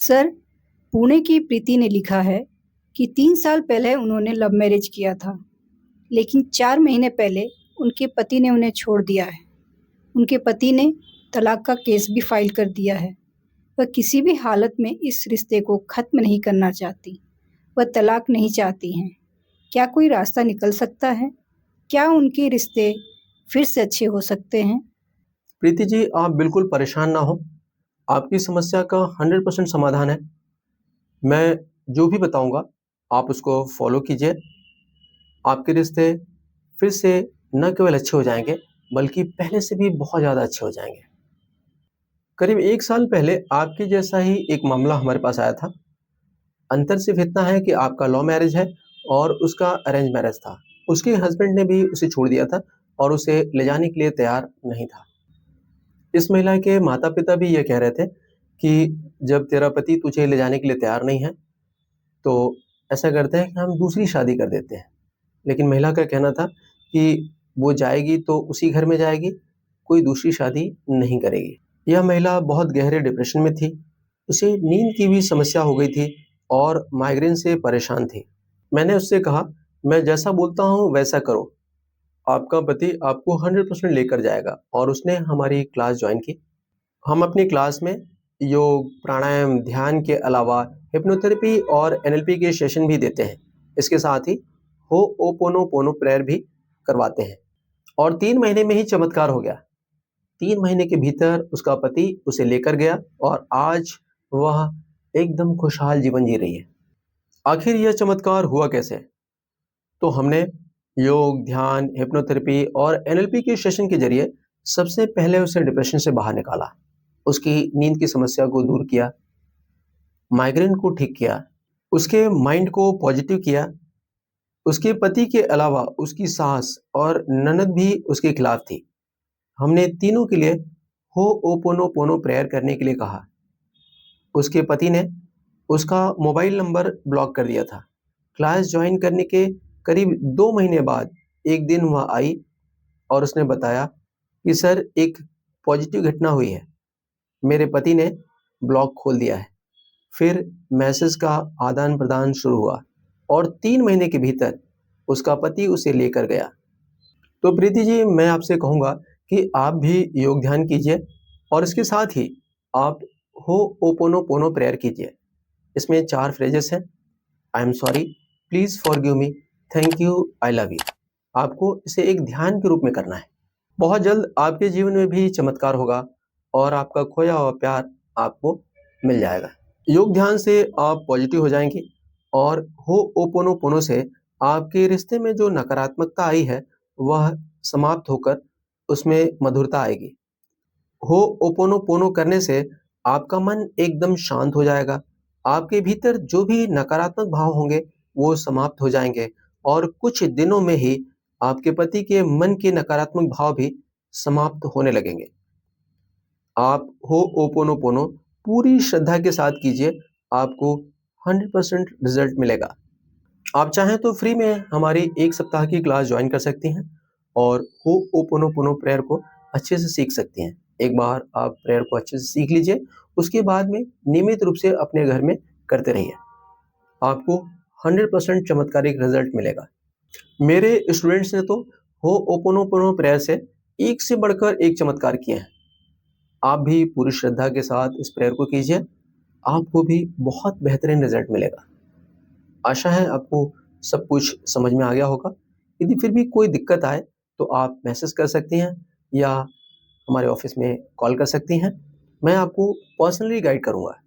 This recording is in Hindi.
सर, पुणे की प्रीति ने लिखा है कि 3 साल पहले उन्होंने लव मैरिज किया था, लेकिन 4 महीने पहले उनके पति ने उन्हें छोड़ दिया है। उनके पति ने तलाक का केस भी फाइल कर दिया है। वह किसी भी हालत में इस रिश्ते को खत्म नहीं करना चाहती। वह तलाक नहीं चाहती हैं। क्या कोई रास्ता निकल सकता है? क्या उनके रिश्ते फिर से अच्छे हो सकते हैं? प्रीति जी, आप बिल्कुल परेशान ना हो। आपकी समस्या का 100% समाधान है। मैं जो भी बताऊंगा आप उसको फॉलो कीजिए। आपके रिश्ते फिर से न केवल अच्छे हो जाएंगे बल्कि पहले से भी बहुत ज़्यादा अच्छे हो जाएंगे। करीब 1 साल पहले आपके जैसा ही एक मामला हमारे पास आया था। अंतर सिर्फ इतना है कि आपका लव मैरिज है और उसका अरेंज मैरिज था। उसके हस्बैंड ने भी उसे छोड़ दिया था और उसे ले जाने के लिए तैयार नहीं था। इस महिला के माता पिता भी ये कह रहे थे कि जब तेरा पति तुझे ले जाने के लिए तैयार नहीं है तो ऐसा करते हैं कि हम दूसरी शादी कर देते हैं। लेकिन महिला का कहना था कि वो जाएगी तो उसी घर में जाएगी, कोई दूसरी शादी नहीं करेगी। यह महिला बहुत गहरे डिप्रेशन में थी। उसे नींद की भी समस्या हो गई थी और माइग्रेन से परेशान थी। मैंने उससे कहा, मैं जैसा बोलता हूँ वैसा करो, आपका पति आपको 100% लेकर जाएगा। और उसने हमारी क्लास ज्वाइन की। हम अपनी क्लास में योग, प्राणायाम, ध्यान के अलावा हिप्नोथेरेपी और एनएलपी के सेशन भी देते हैं। इसके साथ ही होओपोनोपोनो प्रेयर भी करवाते हैं। और 3 महीने में ही चमत्कार हो गया। 3 महीने के भीतर उसका पति उसे लेकर गया और आज वह एकदम खुशहाल जीवन जी रही है। आखिर यह चमत्कार हुआ कैसे? तो हमने योग, ध्यान, हिप्नोथेरेपी और एनएलपी के सेशन के जरिए सबसे पहले उसे डिप्रेशन से बाहर निकाला। उसकी नींद की समस्या को दूर किया, माइग्रेन को ठीक किया, उसके माइंड को पॉजिटिव किया। उसके पति के अलावा उसकी सास और ननद भी उसके खिलाफ थी। हमने तीनों के लिए होओपोनोपोनो प्रेयर करने के लिए कहा। उसके पति ने उसका मोबाइल नंबर ब्लॉक कर दिया था। क्लास ज्वाइन करने के करीब 2 महीने बाद एक दिन वह आई और उसने बताया कि सर, एक पॉजिटिव घटना हुई है। मेरे पति ने ब्लॉग खोल दिया है। फिर मैसेज का आदान प्रदान शुरू हुआ और 3 महीने के भीतर उसका पति उसे लेकर गया। तो प्रीति जी, मैं आपसे कहूँगा कि आप भी योग ध्यान कीजिए और इसके साथ ही आप हो ओपोनो पोनो प्रेयर कीजिए। इसमें 4 फ्रेजेस हैं। I am sorry, please forgive me, thank you, I love you. आपको इसे एक ध्यान के रूप में करना है। बहुत जल्द आपके जीवन में भी चमत्कार होगा और आपका खोया हुआ प्यार आपको मिल जाएगा। योग ध्यान से आप पॉजिटिव हो जाएंगे और हो ओपोनोपोनो से आपके रिश्ते में जो नकारात्मकता आई है वह समाप्त होकर उसमें मधुरता आएगी। हो ओपोनोपोनो करने से आपका मन एकदम शांत हो जाएगा। आपके भीतर जो भी नकारात्मक भाव होंगे वो समाप्त हो जाएंगे और कुछ दिनों में ही आपके पति के मन के नकारात्मक भाव भी समाप्त होने लगेंगे। आप हो ओपोनोपोनो पूरी श्रद्धा के साथ कीजिए, आपको 100% रिजल्ट मिलेगा। आप चाहें तो फ्री में हमारी 1 सप्ताह की क्लास ज्वाइन कर सकती हैं और हो ओपोनोपोनो प्रेयर को अच्छे से सीख सकती हैं। एक बार आप प्रेयर को अच्छे से सीख लीजिए, उसके बाद में नियमित रूप से अपने घर में करते रहिए। आपको 100% चमत्कारिक रिजल्ट मिलेगा। मेरे स्टूडेंट्स ने तो हो ओपोनोपोनो प्रेयर से एक से बढ़कर एक चमत्कार किए हैं। आप भी पूरी श्रद्धा के साथ इस प्रेयर को कीजिए, आपको भी बहुत बेहतरीन रिजल्ट मिलेगा। आशा है आपको सब कुछ समझ में आ गया होगा। यदि फिर भी कोई दिक्कत आए तो आप मैसेज कर सकती हैं या हमारे ऑफिस में कॉल कर सकती हैं। मैं आपको पर्सनली गाइड करूँगा।